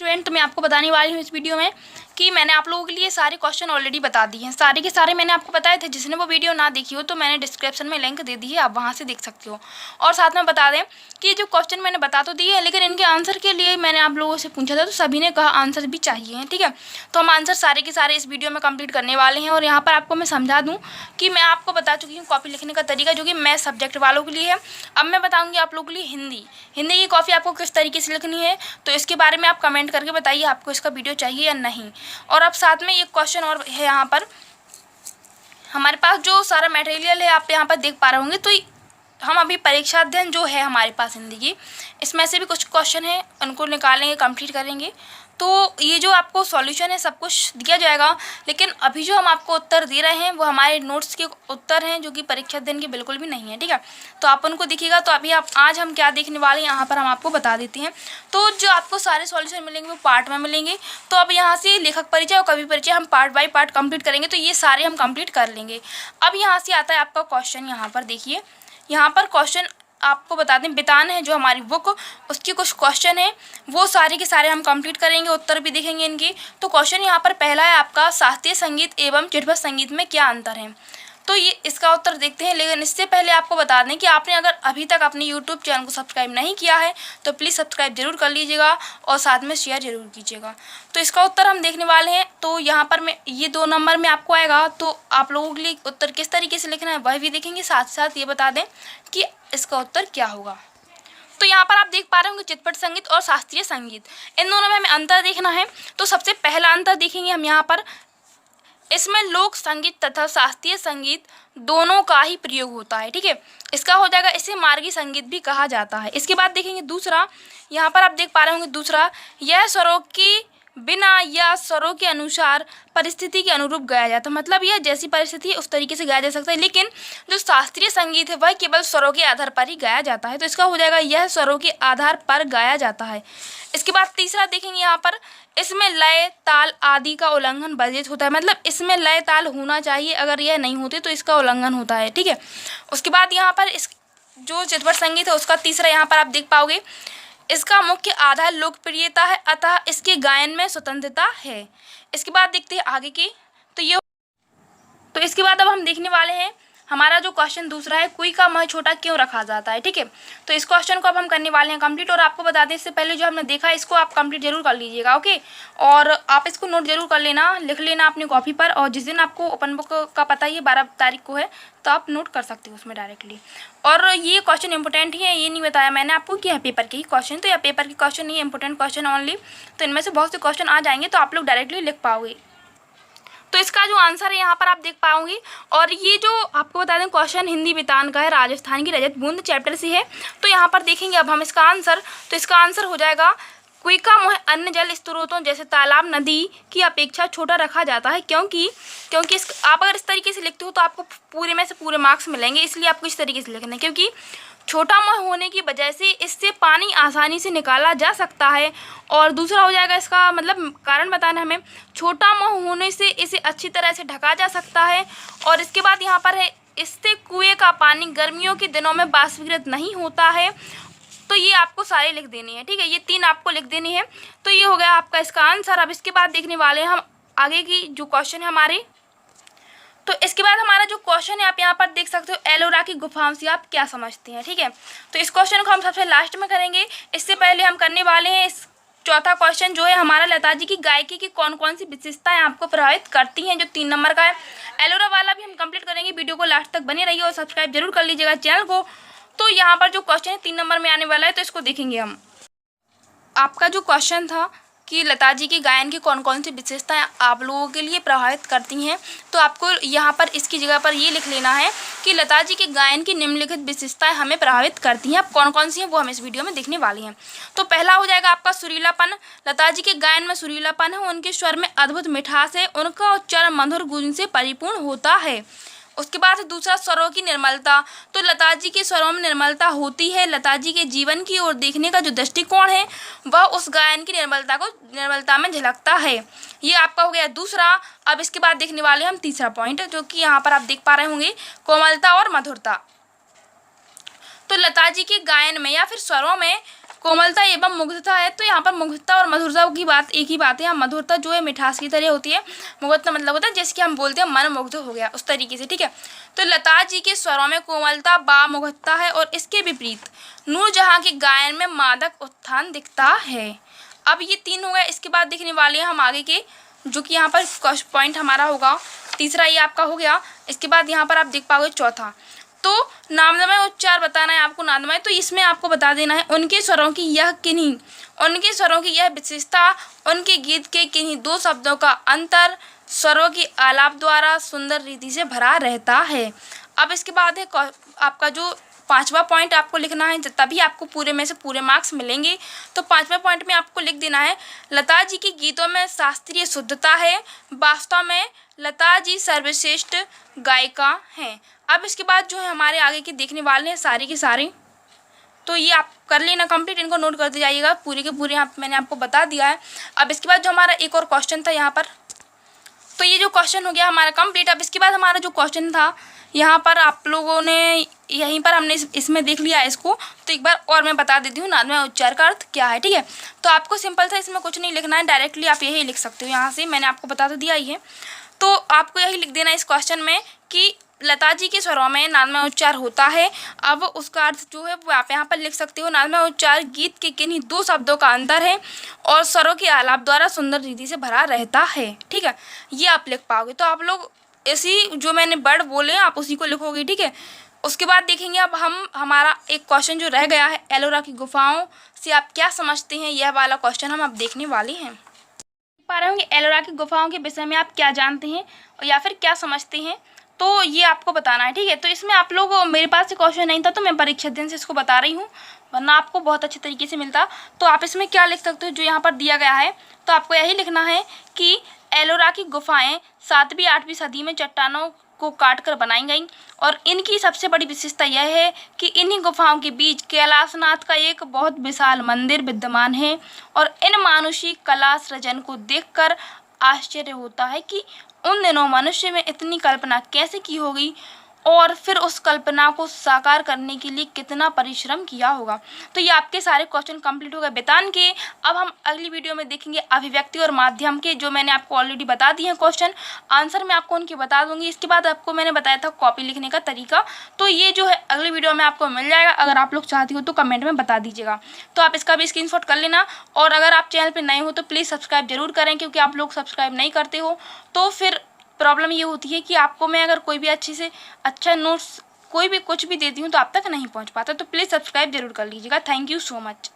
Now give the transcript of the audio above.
Student, तो मैं आपको बताने वाली हूँ इस वीडियो में कि मैंने आप लोगों के लिए सारे क्वेश्चन ऑलरेडी बता दिए हैं। सारे के सारे मैंने आपको बताए थे। जिसने वो वीडियो ना देखी हो तो मैंने डिस्क्रिप्शन में लिंक दे दी है, आप वहाँ से देख सकते हो। और साथ में बता दें कि जो क्वेश्चन मैंने बता तो दिए हैं, लेकिन इनके आंसर के लिए मैंने आप लोगों से पूछा था तो सभी ने कहा आंसर भी चाहिए हैं। ठीक है, तो हम आंसर सारे के सारे इस वीडियो में कंप्लीट करने वाले हैं। और यहाँ पर आपको मैं समझा दूँ कि मैं आपको बता चुकी हूँ कॉपी लिखने का तरीका, जो कि मैथ सब्जेक्ट वालों के लिए है। अब मैं बताऊँगी आप लोगों के लिए हिंदी की कॉपी आपको किस तरीके से लिखनी है, तो इसके बारे में आप कमेंट करके बताइए आपको इसका वीडियो चाहिए या नहीं। और अब साथ में एक क्वेश्चन और है, यहाँ पर हमारे पास जो सारा मटेरियल है आप यहाँ पर देख पा रहे होंगे। तो हम अभी परीक्षा अध्ययन जो है हमारे पास हिंदी की, इसमें से भी कुछ क्वेश्चन है, उनको निकालेंगे, कंप्लीट करेंगे। तो ये जो आपको सॉल्यूशन है सब कुछ दिया जाएगा, लेकिन अभी जो हम आपको उत्तर दे रहे हैं वो हमारे नोट्स के उत्तर हैं, जो कि परीक्षा अध्ययन के बिल्कुल भी नहीं है। ठीक है, तो आप उनको देखिएगा। तो अभी आज हम क्या देखने वाले हैं यहाँ पर हम आपको बता देते हैं। तो जो आपको सारे सॉल्यूशन मिलेंगे वो पार्ट में मिलेंगे। तो अब यहाँ से लेखक परिचय और कवि परिचय हम पार्ट बाय पार्ट कंप्लीट करेंगे, तो ये सारे हम कंप्लीट कर लेंगे। अब यहाँ से आता है आपका क्वेश्चन। यहाँ पर देखिए, यहाँ पर क्वेश्चन आपको बता दें, बितान है जो हमारी बुक, उसके कुछ क्वेश्चन है वो सारे के सारे हम कंप्लीट करेंगे, उत्तर भी देखेंगे इनके। तो क्वेश्चन यहाँ पर पहला है आपका, शास्त्रीय संगीत एवं चिटपट संगीत में क्या अंतर है। तो ये इसका उत्तर देखते हैं, लेकिन इससे पहले आपको बता दें कि आपने अगर अभी तक अपने यूट्यूब चैनल को सब्सक्राइब नहीं किया है तो प्लीज़ सब्सक्राइब जरूर कर लीजिएगा और साथ में शेयर जरूर कीजिएगा। तो इसका उत्तर हम देखने वाले हैं। तो यहाँ पर मैं ये 2 नंबर में आपको आएगा, तो आप लोगों के लिए उत्तर किस तरीके से लिखना है वह भी देखेंगे, साथ साथ ये बता दें कि इसका उत्तर क्या होगा। तो यहाँ पर आप देख पा रहे होंगे चिटपट संगीत और शास्त्रीय संगीत, इन दोनों में हमें अंतर देखना है। तो सबसे पहला अंतर देखेंगे हम यहाँ पर, इसमें लोक संगीत तथा शास्त्रीय संगीत दोनों का ही प्रयोग होता है। ठीक है, इसका हो जाएगा, इसे मार्गी संगीत भी कहा जाता है। इसके बाद देखेंगे दूसरा, यहाँ पर आप देख पा रहे होंगे दूसरा, यह स्वरों की बिना या स्वरों के अनुसार परिस्थिति के अनुरूप गाया जाता है। मतलब यह जैसी परिस्थिति है उस तरीके से गाया जा सकता है, लेकिन जो शास्त्रीय संगीत है वह केवल स्वरों के आधार पर ही गाया जाता है। तो इसका हो जाएगा, यह स्वरों के आधार पर गाया जाता है। इसके बाद तीसरा देखेंगे यहाँ पर, इसमें लय ताल आदि का उल्लंघन वर्जित होता है। मतलब इसमें लय ताल होना चाहिए, अगर यह नहीं होते तो इसका उल्लंघन होता है। ठीक है, उसके बाद यहाँ पर इस जो चिटपट संगीत है उसका तीसरा यहाँ पर आप देख पाओगे, इसका मुख्य आधार लोकप्रियता है, अतः इसके गायन में स्वतंत्रता है। इसके बाद देखते हैं आगे की। तो इसके बाद अब हम देखने वाले हैं हमारा जो क्वेश्चन दूसरा है, कुई का मह छोटा क्यों रखा जाता है। ठीक है, तो इस क्वेश्चन को अब हम करने वाले हैं कंप्लीट। और आपको बता दें, इससे पहले जो हमने देखा इसको आप कंप्लीट जरूर कर लीजिएगा। ओके, और आप इसको नोट जरूर कर लेना, लिख लेना अपनी कॉपी पर। और जिस दिन आपको ओपन बुक का पता ही 12 तारीख को है, तो आप नोट कर सकते हो उसमें डायरेक्टली। और ये क्वेश्चन इंपॉर्टेंट ही है, ये नहीं बताया मैंने आपको कि यह पेपर के ही क्वेश्चन, तो यह पेपर के क्वेश्चन नहीं, इंपॉर्टेंट क्वेश्चन ओनली। तो इनमें से बहुत से क्वेश्चन आ जाएंगे, तो आप लोग डायरेक्टली लिख पाओगे। तो इसका जो आंसर है यहाँ पर आप देख पाओगे। और ये जो आपको बता दें क्वेश्चन हिंदी बितान का है, राजस्थान की रजत बूंद चैप्टर से है। तो यहाँ पर देखेंगे अब हम इसका आंसर। तो इसका आंसर हो जाएगा, कुई का मुँह अन्य जल स्रोतों जैसे तालाब नदी की अपेक्षा छोटा रखा जाता है, क्योंकि आप अगर इस तरीके से लिखते हो तो आपको पूरे में से पूरे मार्क्स मिलेंगे। इसलिए आपको इस तरीके से लिखना है, क्योंकि छोटा मुँह होने की वजह से इससे पानी आसानी से निकाला जा सकता है। और दूसरा हो जाएगा, इसका मतलब कारण बताना हमें, छोटा मुँह होने से इसे अच्छी तरह से ढका जा सकता है। और इसके बाद यहाँ पर है, इससे कुएं का पानी गर्मियों के दिनों में बाष्पीकृत नहीं होता है। तो ये आपको सारे लिख देने हैं। ठीक है, ये 3 आपको लिख देनी है। तो ये हो गया आपका इसका आंसर। अब इसके बाद देखने वाले हैं हम आगे की जो क्वेश्चन है हमारे। तो इसके बाद हमारा जो क्वेश्चन है आप यहाँ पर देख सकते हो, एलोरा की गुफाओं से आप क्या समझते हैं। ठीक है, तो इस क्वेश्चन को हम सबसे लास्ट में करेंगे। इससे पहले हम करने वाले हैं इस चौथा क्वेश्चन जो है हमारा, लता जी की गायकी की कौन कौन सी विशेषताएं आपको प्रभावित करती हैं, जो 3 नंबर का है। एलोरा वाला भी हम कंप्लीट करेंगे। वीडियो को लास्ट तक बने रहिए और सब्सक्राइब जरूर कर लीजिएगा चैनल को। तो यहाँ पर जो क्वेश्चन है 3 नंबर में आने वाला है, तो इसको देखेंगे हम। आपका जो क्वेश्चन था कि लता जी की गायन की कौन कौन सी विशेषताएं आप लोगों के लिए प्रभावित करती हैं, तो आपको यहाँ पर इसकी जगह पर ये लिख लेना है कि लता जी के गायन की निम्नलिखित विशेषताएं हमें प्रभावित करती हैं। अब कौन कौन सी हैं वो हम इस वीडियो में देखने वाले हैं। तो पहला हो जाएगा आपका सुरीलापन। लता जी के गायन में सुरीलापन है, उनके स्वर में अद्भुत मिठास है, उनका उच्चारण मधुर गूंज से परिपूर्ण होता है। उसके बाद दूसरा, स्वरों की निर्मलता। तो लता जी के स्वरों में निर्मलता होती है। लता जी के जीवन की ओर देखने का जो दृष्टिकोण है वह उस गायन की निर्मलता में झलकता है। ये आपका हो गया दूसरा। अब इसके बाद देखने वाले हम तीसरा पॉइंट, जो कि यहाँ पर आप देख पा रहे होंगे, कोमलता और मधुरता। तो लता जी के गायन में या फिर स्वरों में कोमलता एवं मुग्धता है, तो यहाँ पर मुग्धता और मधुरता की बात एक ही बात है। यहाँ मधुरता जो है मिठास की तरह होती है, मुग्धता मतलब होता है जैसे कि हम बोलते हैं मन मुग्ध हो गया, उस तरीके से, ठीक है। तो लता जी के स्वरों में कोमलता बा मुग्धता है और इसके विपरीत नूरजहां के गायन में मादक उत्थान दिखता है। अब ये 3 हो गए। इसके बाद देखने वाले हैं हम आगे के, जो कि यहाँ पर पॉइंट हमारा होगा तीसरा, ये आपका हो गया। इसके बाद यहाँ पर आप देख पाओगे चौथा, तो नामदमय उच्चार बताना है आपको। नामदमय, तो इसमें आपको बता देना है उनके स्वरों की यह विशेषता, उनके गीत के किन्हीं 2 शब्दों का अंतर स्वरों की आलाप द्वारा सुंदर रीति से भरा रहता है। अब इसके बाद है आपका जो 5वां पॉइंट आपको लिखना है, तभी आपको पूरे में से पूरे मार्क्स मिलेंगे। तो 5वें पॉइंट में आपको लिख देना है, लता जी के गीतों में शास्त्रीय शुद्धता है, वास्तव में लता जी सर्वश्रेष्ठ गायिका हैं। अब इसके बाद जो है हमारे आगे के देखने वाले हैं सारे के सारे, तो ये आप कर लेना कंप्लीट, इनको नोट करते जाइएगा, पूरे के पूरे यहाँ मैंने आपको बता दिया है। अब इसके बाद जो हमारा एक और क्वेश्चन था यहाँ पर, तो ये जो क्वेश्चन हो गया हमारा कंप्लीट। अब इसके बाद हमारा जो क्वेश्चन था यहाँ पर आप लोगों ने यहीं पर हमने इसमें देख लिया इसको, तो एक बार और मैं बता देती हूँ नादमय उच्चार का अर्थ क्या है, ठीक है। तो आपको सिंपल था, इसमें कुछ नहीं लिखना है, डायरेक्टली आप यही लिख सकते हो, यहाँ से मैंने आपको बता तो दिया ही है। तो आपको यही लिख देना है इस क्वेश्चन में कि लता जी के स्वरों में नादमय उच्चार होता है। अब उसका अर्थ जो है वो आप यहाँ पर लिख सकते हो, नादमय उच्चार गीत के किन्हीं 2 शब्दों का अंतर है और स्वरों के आलाप द्वारा सुंदर रीति से भरा रहता है, ठीक है। ये आप लिख पाओगे। तो आप लोग ऐसी जो मैंने वर्ड बोले आप उसी को लिखोगे, ठीक है। उसके बाद देखेंगे अब हम हमारा एक क्वेश्चन जो रह गया है, एलोरा की गुफाओं से आप क्या समझते हैं, यह वाला क्वेश्चन हम अब देखने वाले हैं। पा रहे होंगे एलोरा की गुफाओं के विषय में आप क्या जानते हैं और या फिर क्या समझते हैं, तो ये आपको बताना है, ठीक है। तो इसमें आप लोग, मेरे पास से क्वेश्चन नहीं था तो मैं परीक्षा दिन से इसको बता रही हूँ, वरना आपको बहुत अच्छे तरीके से मिलता। तो आप इसमें क्या लिख सकते हो, जो यहाँ पर दिया गया है, तो आपको यही लिखना है कि एलोरा की गुफाएं 7वीं 8वीं सदी में चट्टानों को काटकर बनाई गईं और इनकी सबसे बड़ी विशेषता यह है कि इन्हीं गुफाओं के बीच कैलाशनाथ का एक बहुत विशाल मंदिर विद्यमान है और इन मानुषी कला सृजन को देखकर आश्चर्य होता है कि उन दिनों मनुष्य में इतनी कल्पना कैसे की होगी और फिर उस कल्पना को साकार करने के लिए कितना परिश्रम किया होगा। तो ये आपके सारे क्वेश्चन कंप्लीट हो गए वेदांत के। अब हम अगली वीडियो में देखेंगे अभिव्यक्ति और माध्यम के, जो मैंने आपको ऑलरेडी बता दिए हैं क्वेश्चन, आंसर मैं आपको उनके बता दूंगी। इसके बाद आपको मैंने बताया था कॉपी लिखने का तरीका, तो ये जो है अगली वीडियो में आपको मिल जाएगा। अगर आप लोग चाहती हो तो कमेंट में बता दीजिएगा, तो आप इसका भी स्क्रीनशॉट कर लेना। और अगर आप चैनल पर नए हो तो प्लीज़ सब्सक्राइब जरूर करें, क्योंकि आप लोग सब्सक्राइब नहीं करते हो तो फिर प्रॉब्लम ये होती है कि आपको मैं अगर कोई भी अच्छे से अच्छा नोट्स कोई भी कुछ भी देती हूँ तो आप तक नहीं पहुँच पाता। तो प्लीज़ सब्सक्राइब जरूर कर लीजिएगा। Thank you so much.